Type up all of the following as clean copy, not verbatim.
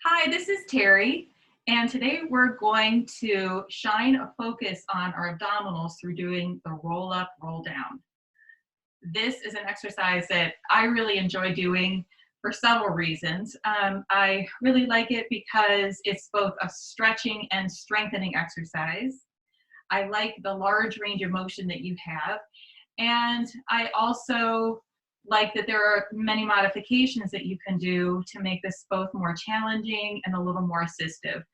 Hi, this is Terry, and today we're going to shine a focus on our abdominals through doing the roll up, roll down. This is an exercise that I really enjoy doing for several reasons. I really like it because it's both a stretching and strengthening exercise. I like the large range of motion that you have, and I also like that there are many modifications that you can do to make this both more challenging and a little more assistive.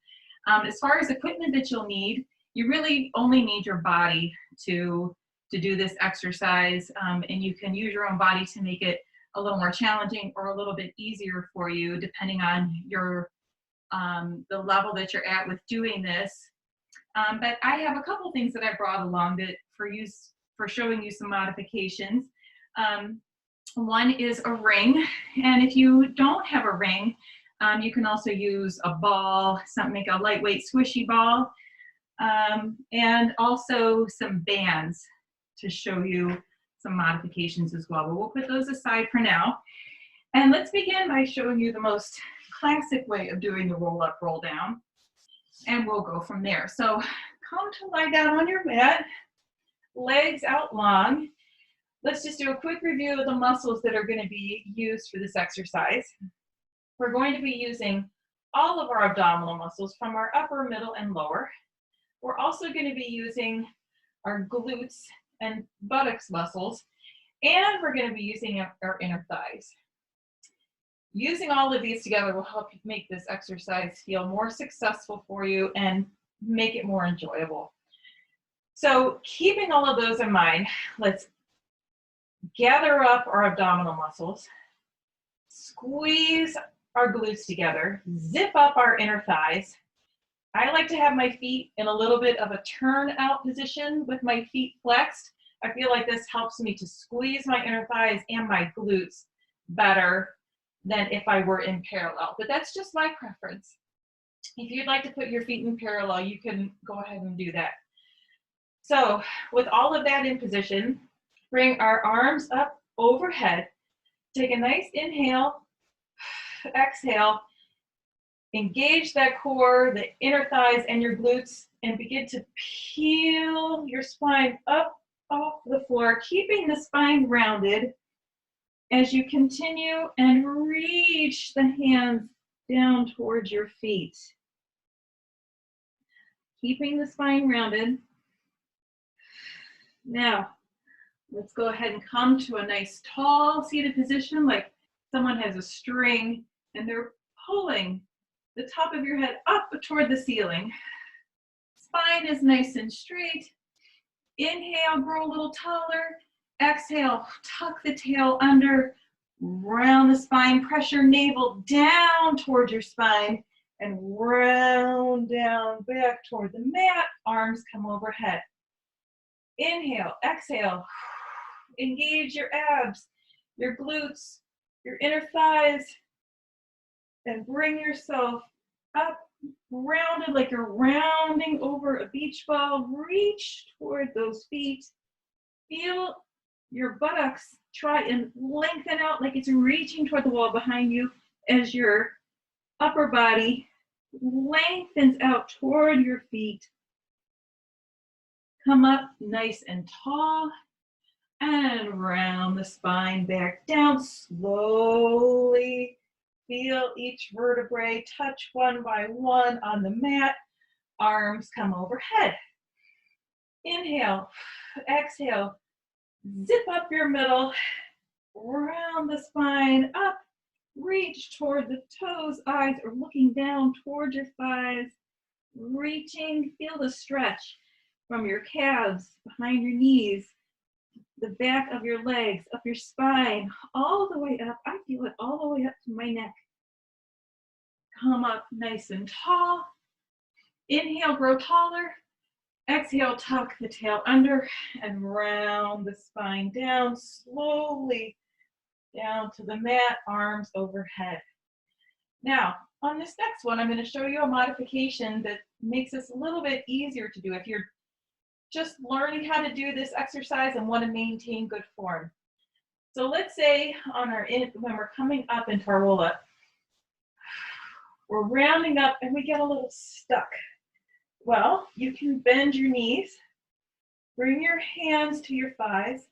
As far as equipment that you'll need, you really only need your body to do this exercise, and you can use your own body to make it a little more challenging or a little bit easier for you, depending on your the level that you're at with doing this. But I have a couple things that I brought along that for showing you some modifications. One is a ring, and if you don't have a ring, you can also use a ball, make a lightweight squishy ball, and also some bands to show you some modifications as well. But we'll put those aside for now. And let's begin by showing you the most classic way of doing the roll up, roll down, and we'll go from there. So come to lie down on your mat, legs out long. Let's just do a quick review of the muscles that are going to be used for this exercise. We're going to be using all of our abdominal muscles from our upper, middle, and lower. We're also going to be using our glutes and buttocks muscles, and we're going to be using our inner thighs. Using all of these together will help you make this exercise feel more successful for you and make it more enjoyable. So keeping all of those in mind, let's gather up our abdominal muscles, squeeze our glutes together, zip up our inner thighs. I like to have my feet in a little bit of a turn out position with my feet flexed. I feel like this helps me to squeeze my inner thighs and my glutes better than if I were in parallel, but that's just my preference. If you'd like to put your feet in parallel, you can go ahead and do that. So with all of that in position, bring our arms up overhead. Take a nice inhale, exhale, engage that core, the inner thighs and your glutes, and begin to peel your spine up off the floor, keeping the spine rounded as you continue and reach the hands down towards your feet. Keeping the spine rounded. Now, let's go ahead and come to a nice tall seated position, like someone has a string and they're pulling the top of your head up toward the ceiling. Spine is nice and straight. Inhale, grow a little taller. Exhale, tuck the tail under, round the spine, press your navel down towards your spine, and round down back toward the mat. Arms come overhead. Inhale, exhale, engage your abs, your glutes, your inner thighs, and bring yourself up, rounded like you're rounding over a beach ball. Reach toward those feet. Feel your buttocks try and lengthen out like it's reaching toward the wall behind you as your upper body lengthens out toward your feet. Come up nice and tall and round the spine back down. Slowly feel each vertebrae touch one by one on the mat. Arms come overhead. Inhale, exhale, zip up your middle, round the spine up, reach toward the toes, eyes are looking down toward your thighs, reaching, feel the stretch from your calves, behind your knees, the back of your legs, up your spine, all the way up. I feel it all the way up to my neck. Come up nice and tall. Inhale, grow taller. Exhale, tuck the tail under and round the spine down, slowly down to the mat, arms overhead. Now, on this next one, I'm going to show you a modification that makes this a little bit easier to do if you're just learning how to do this exercise and want to maintain good form. So let's say when we're coming up into our roll up, We're rounding up and we get a little stuck. Well, you can bend your knees, bring your hands to your thighs,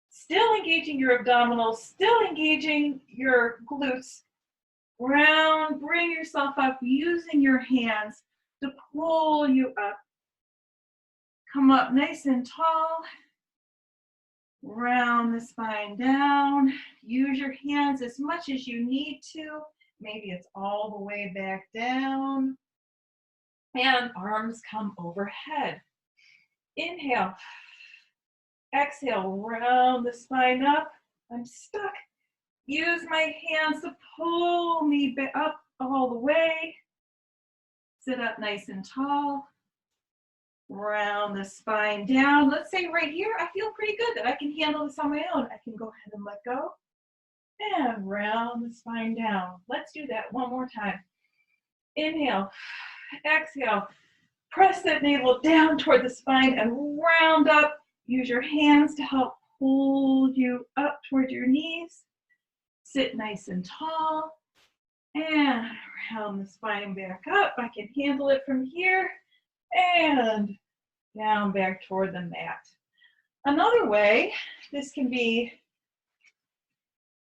still engaging your abdominals, still engaging your glutes. Round, bring yourself up using your hands to pull you up. Come up nice and tall. Round the spine down. Use your hands as much as you need to. Maybe it's all the way back down. And arms come overhead. Inhale. Exhale, round the spine up. I'm stuck. Use my hands to pull me up all the way. Sit up nice and tall. Round the spine down. Let's say right here, I feel pretty good that I can handle this on my own. I can go ahead and let go. And round the spine down. Let's do that one more time. Inhale, exhale. Press that navel down toward the spine and round up. Use your hands to help pull you up toward your knees. Sit nice and tall. And round the spine back up. I can handle it from here. And down back toward the mat. Another way this can be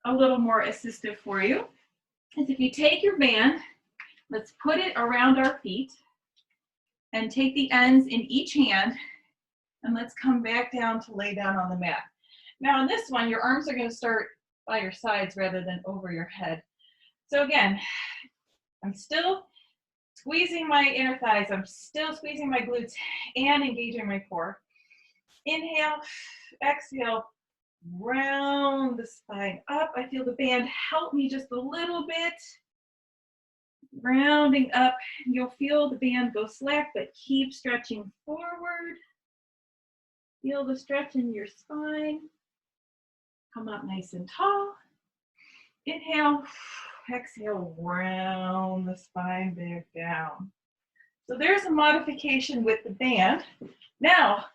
a little more assistive for you is if you take your band, let's put it around our feet and take the ends in each hand and let's come back down to lay down on the mat. Now in this one, your arms are going to start by your sides rather than over your head. So again, I'm still squeezing my inner thighs, I'm still squeezing my glutes and engaging my core. Inhale, exhale, round the spine up. I feel the band help me just a little bit. Rounding up, you'll feel the band go slack, but keep stretching forward. Feel the stretch in your spine. Come up nice and tall. Inhale, exhale, round the spine back down. So there's a modification with the band. Now,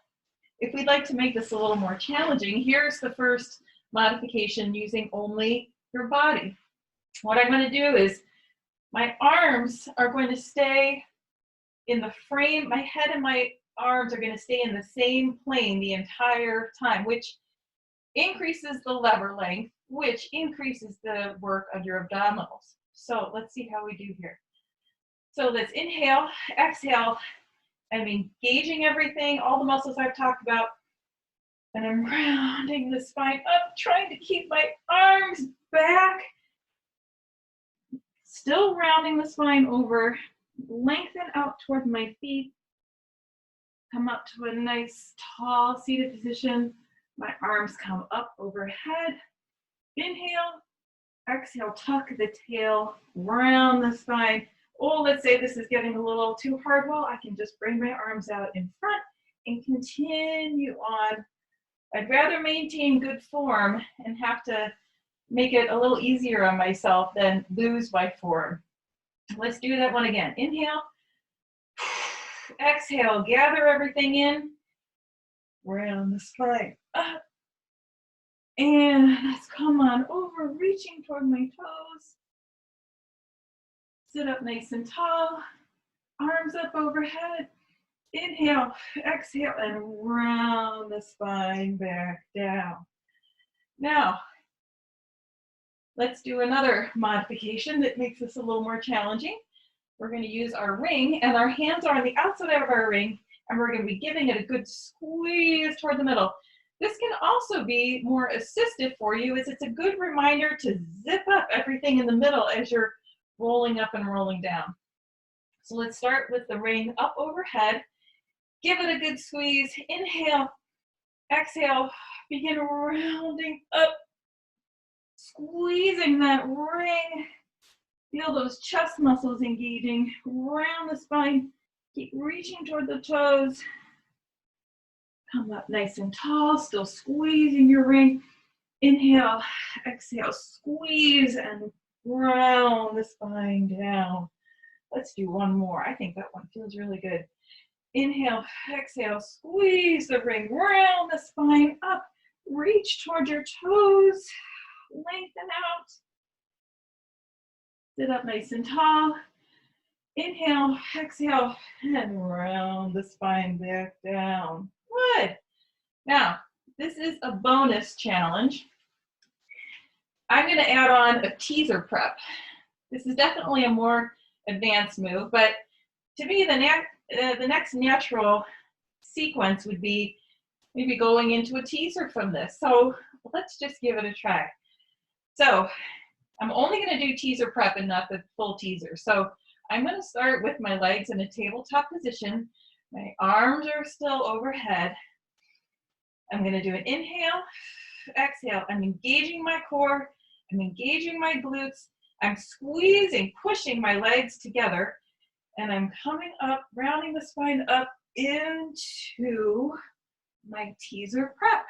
if we'd like to make this a little more challenging, here's the first modification using only your body. What I'm going to do is my arms are going to stay in the frame, my head and my arms are going to stay in the same plane the entire time, which increases the lever length, which increases the work of your abdominals. So let's see how we do here. So let's inhale, exhale. I'm engaging everything, all the muscles I've talked about, and I'm rounding the spine up, trying to keep my arms back. Still rounding the spine over, lengthen out toward my feet. Come up to a nice tall seated position. My arms come up overhead. Inhale, exhale, tuck the tail, round the spine. Oh, let's say this is getting a little too hard. Well, I can just bring my arms out in front and continue on. I'd rather maintain good form and have to make it a little easier on myself than lose my form. Let's do that one again. Inhale, exhale, gather everything in, round the spine up, and let's come on over, reaching toward my toes. Sit up nice and tall, arms up overhead. Inhale, exhale, and round the spine back down. Now, let's do another modification that makes this a little more challenging. We're going to use our ring, and our hands are on the outside of our ring, and we're going to be giving it a good squeeze toward the middle. This can also be more assistive for you, as it's a good reminder to zip up everything in the middle as you're rolling up and rolling down. So let's start with the ring up overhead. Give it a good squeeze. Inhale, exhale, begin rounding up, squeezing that ring. Feel those chest muscles engaging, round the spine. Keep reaching toward the toes. Come up nice and tall, still squeezing your ring. Inhale, exhale, squeeze and round the spine down. Let's do one more. I think that one feels really good. Inhale, exhale, squeeze the ring, round the spine up, reach toward your toes, lengthen out. Sit up nice and tall. Inhale, exhale, and round the spine back down. Good. Now, this is a bonus challenge. I'm going to add on a teaser prep. This is definitely a more advanced move, but to me, the next natural sequence would be maybe going into a teaser from this. So let's just give it a try. So I'm only going to do teaser prep and not the full teaser. So I'm going to start with my legs in a tabletop position. My arms are still overhead. I'm going to do an inhale, exhale. I'm engaging my core. I'm engaging my glutes. I'm squeezing, pushing my legs together. And I'm coming up, rounding the spine up into my teaser prep.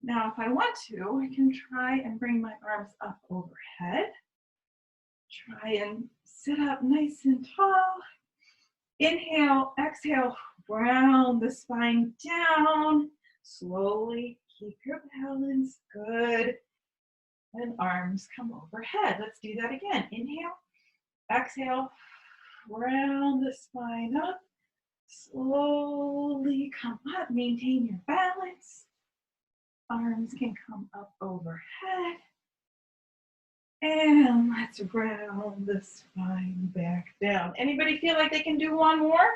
Now, if I want to, I can try and bring my arms up overhead. Try and sit up nice and tall. Inhale, exhale, round the spine down. Slowly keep your balance. Good. And arms come overhead. Let's do that again. Inhale, exhale, round the spine up. Slowly come up. Maintain your balance. Arms can come up overhead. And let's round the spine back down. Anybody feel like they can do one more?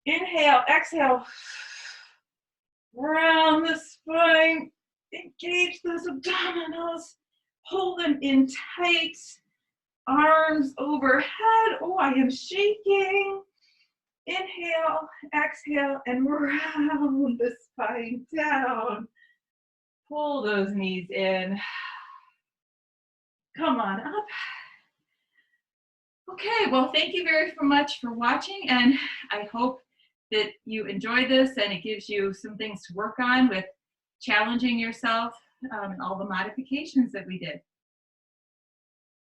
Inhale, exhale. Round the spine. Engage those abdominals. Pull them in tight. Arms overhead. Oh, I am shaking. Inhale, exhale, and round the spine down. Pull those knees in. Come on up. Okay, well, thank you very much for watching, and I hope that you enjoy this and it gives you some things to work on with challenging yourself and all the modifications that we did.